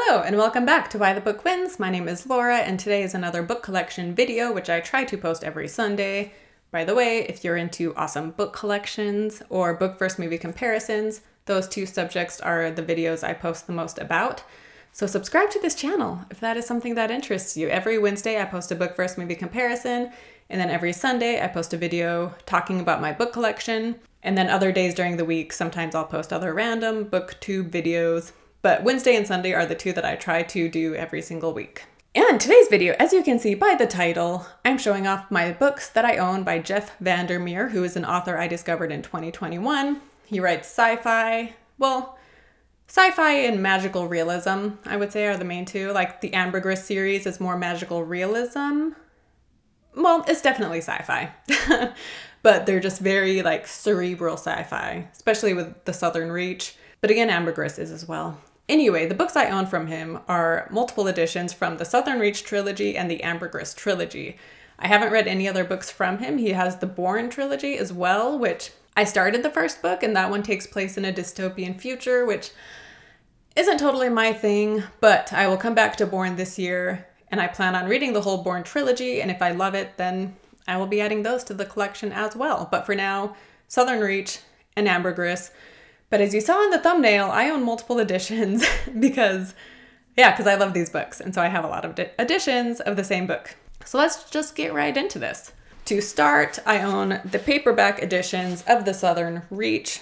Hello and welcome back to Why the Book Wins. My name is Laura and today is another book collection video which I try to post every Sunday. By the way, if you're into awesome book collections or book versus movie comparisons, those two subjects are the videos I post the most about. So subscribe to this channel if that is something that interests you. Every Wednesday I post a book versus movie comparison, and then every Sunday I post a video talking about my book collection. And then other days during the week, sometimes I'll post other random booktube videos. But Wednesday and Sunday are the two that I try to do every single week. And today's video, as you can see by the title, I'm showing off my books that I own by Jeff Vandermeer, who is an author I discovered in 2021. He writes sci-fi. Well, sci-fi and magical realism, I would say, are the main two. Like the Ambergris series is more magical realism. Well, it's definitely sci-fi. But they're just very like cerebral sci-fi, especially with The Southern Reach. But again, Ambergris is as well. Anyway, the books I own from him are multiple editions from the Southern Reach trilogy and the Ambergris trilogy. I haven't read any other books from him. He has the Born trilogy as well, which I started the first book, and that one takes place in a dystopian future, which isn't totally my thing, but I will come back to Born this year, and I plan on reading the whole Born trilogy, and if I love it, then I will be adding those to the collection as well. But for now, Southern Reach and Ambergris. But as you saw in the thumbnail, I own multiple editions because I love these books. And so I have a lot of editions of the same book. So let's just get right into this. To start, I own the paperback editions of the Southern Reach.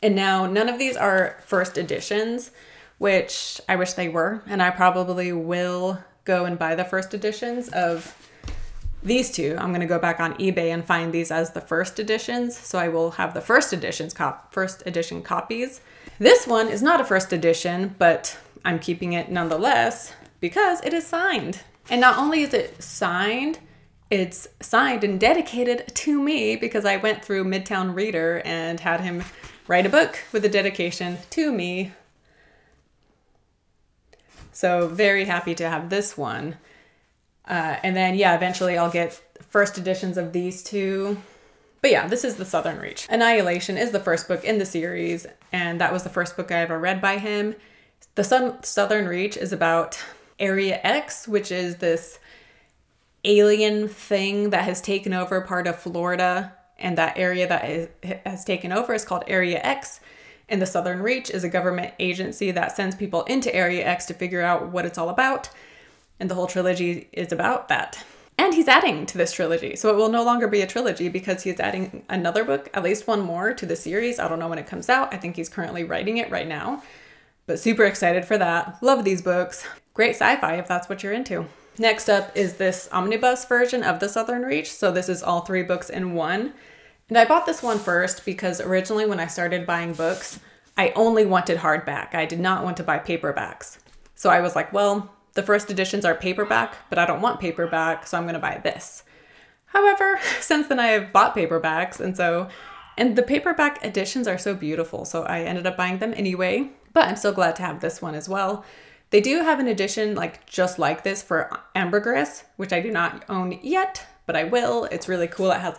And now none of these are first editions, which I wish they were. And I probably will go and buy the first editions of these two. I'm going to go back on eBay and find these as the first editions. So I will have the first edition copies. This one is not a first edition, but I'm keeping it nonetheless because it is signed. And not only is it signed, it's signed and dedicated to me because I went through Midtown Reader and had him write a book with a dedication to me. So very happy to have this one. And then, eventually I'll get first editions of these two. But yeah, this is the Southern Reach. Annihilation is the first book in the series, and that was the first book I ever read by him. The Southern Reach is about Area X, which is this alien thing that has taken over part of Florida, and that area that has taken over is called Area X. And the Southern Reach is a government agency that sends people into Area X to figure out what it's all about. And the whole trilogy is about that. And he's adding to this trilogy. So it will no longer be a trilogy because he's adding another book, at least one more to the series. I don't know when it comes out. I think he's currently writing it right now. But super excited for that. Love these books. Great sci-fi if that's what you're into. Next up is this omnibus version of the Southern Reach. So this is all three books in one. And I bought this one first because originally when I started buying books, I only wanted hardback. I did not want to buy paperbacks. So I was like, well, the first editions are paperback, but I don't want paperback, so I'm going to buy this. However, since then I have bought paperbacks, and the paperback editions are so beautiful, so I ended up buying them anyway, but I'm still glad to have this one as well. They do have an edition just like this for Ambergris, which I do not own yet, but I will. It's really cool. It has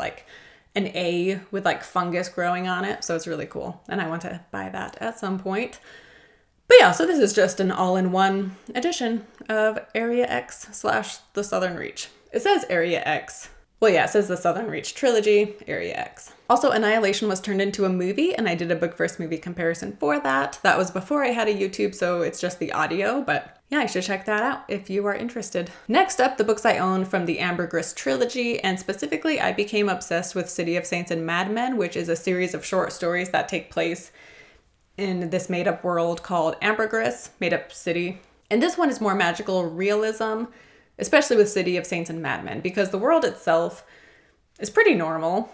an A with fungus growing on it, so it's really cool, and I want to buy that at some point. But yeah, so this is just an all-in-one edition of Area X / the Southern Reach. It says Area X. Well, yeah, it says the Southern Reach trilogy, Area X. Also, Annihilation was turned into a movie, and I did a book versus movie comparison for that. That was before I had a YouTube, so it's just the audio, but yeah, you should check that out if you are interested. Next up, the books I own from the Ambergris trilogy, and specifically, I became obsessed with City of Saints and Madmen, which is a series of short stories that take place in this made-up world called Ambergris, made-up city. And this one is more magical realism, especially with City of Saints and Madmen, because the world itself is pretty normal.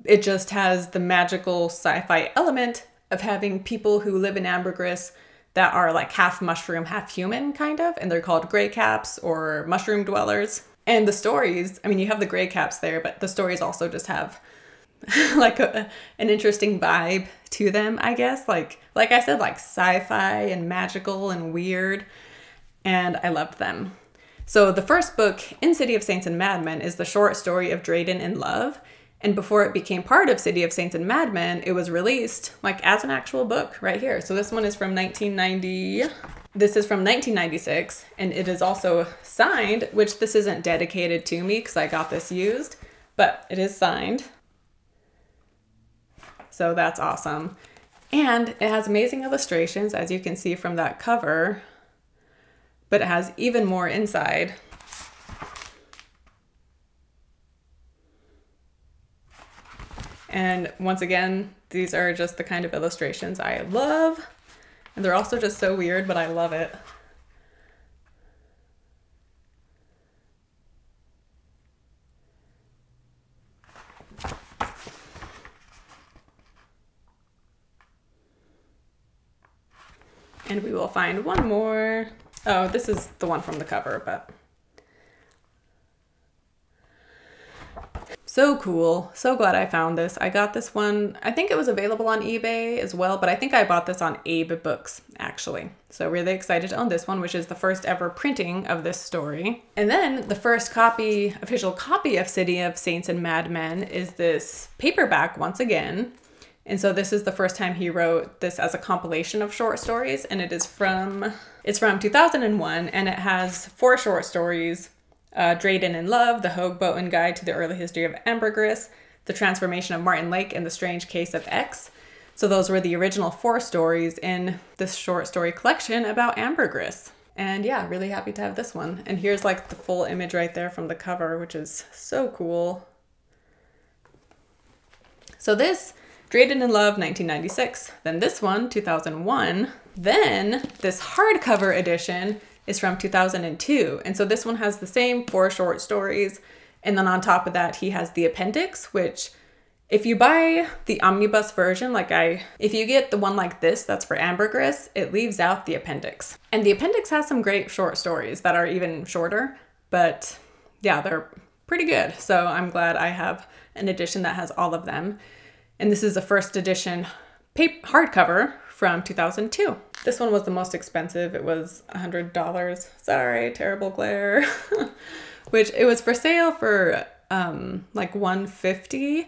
It just has the magical sci-fi element of having people who live in Ambergris that are half mushroom, half human, kind of, and they're called gray caps or mushroom dwellers. And the stories, you have the gray caps there, but the stories also just have an interesting vibe to them, I guess. Like I said, sci-fi and magical and weird, and I loved them. So the first book in City of Saints and Madmen is the short story of Drayden in Love, And before it became part of City of Saints and Madmen, it was released like as an actual book right here. So this one is from 1990. This is from 1996, and it is also signed, which this isn't dedicated to me because I got this used, but it is signed. So that's awesome. And it has amazing illustrations, as you can see from that cover, but it has even more inside. And once again, these are just the kind of illustrations I love. And they're also just so weird, but I love it. And we will find one more. Oh, this is the one from the cover, but so cool. So glad I found this. I got this one, I think it was available on eBay as well, but I think I bought this on Abe Books, actually. So really excited to own this one, which is the first ever printing of this story. And then the first official copy of City of Saints and Madmen is this paperback once again. And so this is the first time he wrote this as a compilation of short stories, and it's from 2001, and it has 4 short stories: Drayden in Love, The Hoagboaten Guide to the Early History of Ambergris, The Transformation of Martin Lake, and The Strange Case of X. So those were the original 4 stories in this short story collection about Ambergris. And yeah, really happy to have this one. And here's like the full image right there from the cover, which is so cool. So this, Drayden in Love, 1996. Then this one, 2001. Then this hardcover edition is from 2002. And so this one has the same 4 short stories. And then on top of that, he has the appendix, which if you buy the omnibus version, if you get the one like this, that's for Ambergris, it leaves out the appendix. And the appendix has some great short stories that are even shorter, but yeah, they're pretty good. So I'm glad I have an edition that has all of them. And this is a first edition hardcover from 2002. This one was the most expensive. It was $100. Sorry, terrible glare. Which it was for sale for like $150.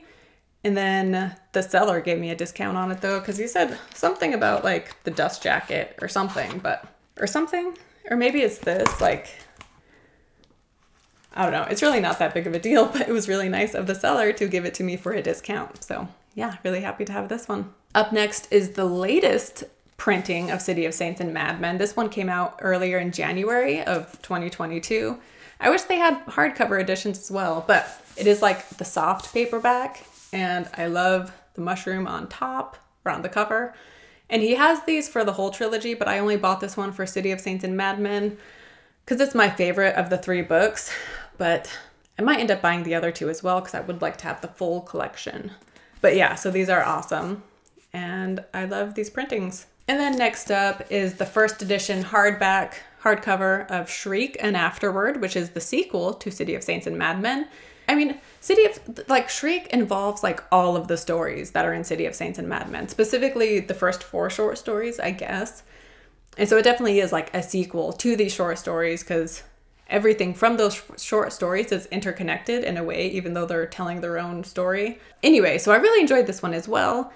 And then the seller gave me a discount on it though, because he said something about like the dust jacket or something, or maybe it's this, like, I don't know. It's really not that big of a deal, but it was really nice of the seller to give it to me for a discount. So yeah, really happy to have this one. Up next is the latest printing of City of Saints and Madmen. This one came out earlier in January of 2022. I wish they had hardcover editions as well, but it is like the soft paperback, and I love the mushroom on top or on the cover. And he has these for the whole trilogy, but I only bought this one for City of Saints and Madmen because it's my favorite of the 3 books, but I might end up buying the other 2 as well because I would like to have the full collection. But yeah, so these are awesome, and I love these printings. And then next up is the first edition hardcover of Shriek and Afterward, which is the sequel to City of Saints and Madmen. I mean, Shriek involves like all of the stories that are in City of Saints and Madmen, specifically the first 4 short stories, I guess. And so it definitely is like a sequel to these short stories because everything from those short stories is interconnected in a way, even though they're telling their own story. Anyway, so I really enjoyed this one as well.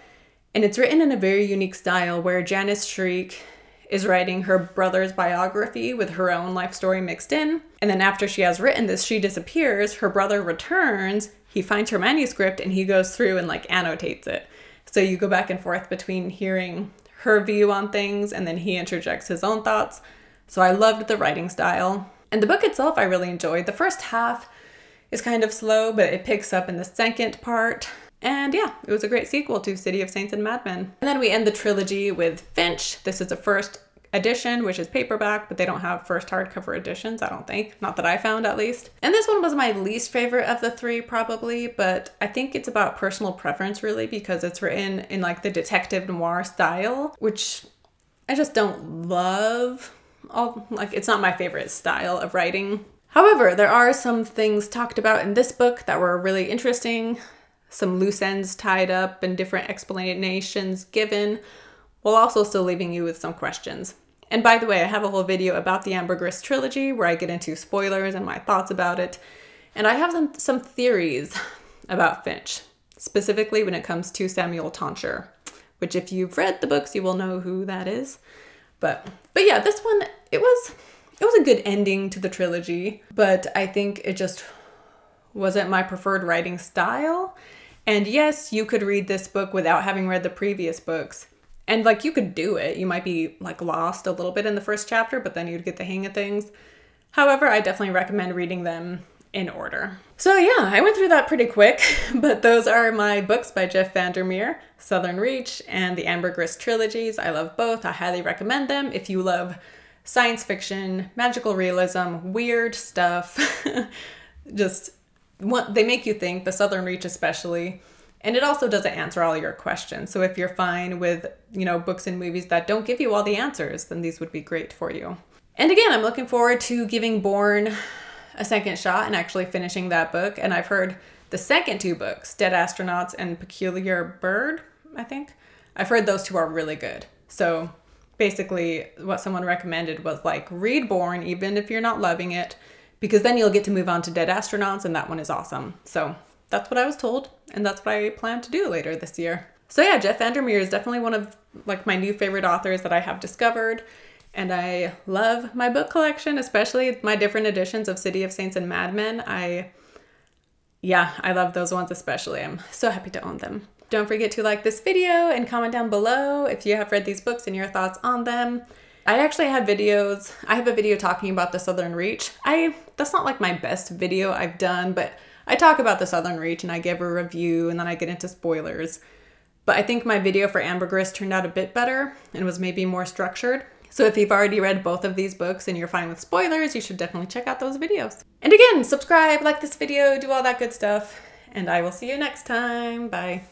And it's written in a very unique style where Janice Shriek is writing her brother's biography with her own life story mixed in. And then after she has written this, she disappears, her brother returns, he finds her manuscript, and he goes through and like annotates it. So you go back and forth between hearing her view on things and then he interjects his own thoughts. So I loved the writing style. And the book itself I really enjoyed. The first half is kind of slow, but it picks up in the second part. And yeah, it was a great sequel to City of Saints and Madmen. And then we end the trilogy with Finch. This is the first edition, which is paperback, but they don't have first hardcover editions, I don't think. Not that I found, at least. And this one was my least favorite of the 3, probably, but I think it's about personal preference, really, because it's written in like the detective noir style, which I just don't love. It's not my favorite style of writing. However, there are some things talked about in this book that were really interesting, some loose ends tied up and different explanations given, while also still leaving you with some questions. And by the way, I have a whole video about the Ambergris trilogy where I get into spoilers and my thoughts about it. And I have some theories about Finch, specifically when it comes to Samuel Toncher, which if you've read the books, you will know who that is. But yeah, this one, it was a good ending to the trilogy, but I think it just wasn't my preferred writing style. And yes, you could read this book without having read the previous books. And like, you could do it. You might be like lost a little bit in the first chapter, but then you'd get the hang of things. However, I definitely recommend reading them in order. So yeah, I went through that pretty quick, but those are my books by Jeff Vandermeer, Southern Reach and the Ambergris trilogies. I love both. I highly recommend them if you love science fiction, magical realism, weird stuff. They make you think, the Southern Reach especially. And it also doesn't answer all your questions. So if you're fine with, books and movies that don't give you all the answers, then these would be great for you. And again, I'm looking forward to giving Born a second shot and actually finishing that book. And I've heard the second two books, Dead Astronauts and Peculiar Bird, I think. I've heard those two are really good. So basically what someone recommended was like, read Born, even if you're not loving it, because then you'll get to move on to Dead Astronauts, and that one is awesome. So that's what I was told, and that's what I plan to do later this year. So yeah, Jeff Vandermeer is definitely one of like my new favorite authors that I have discovered. And I love my book collection, especially my different editions of City of Saints and Mad Men. I love those ones especially. I'm so happy to own them. Don't forget to like this video and comment down below if you have read these books and your thoughts on them. I actually have videos. I have a video talking about the Southern Reach. That's not like my best video I've done, but I talk about the Southern Reach and I give a review and then I get into spoilers. But I think my video for Ambergris turned out a bit better and was maybe more structured. So if you've already read both of these books and you're fine with spoilers, you should definitely check out those videos. And again, subscribe, like this video, do all that good stuff, and I will see you next time. Bye.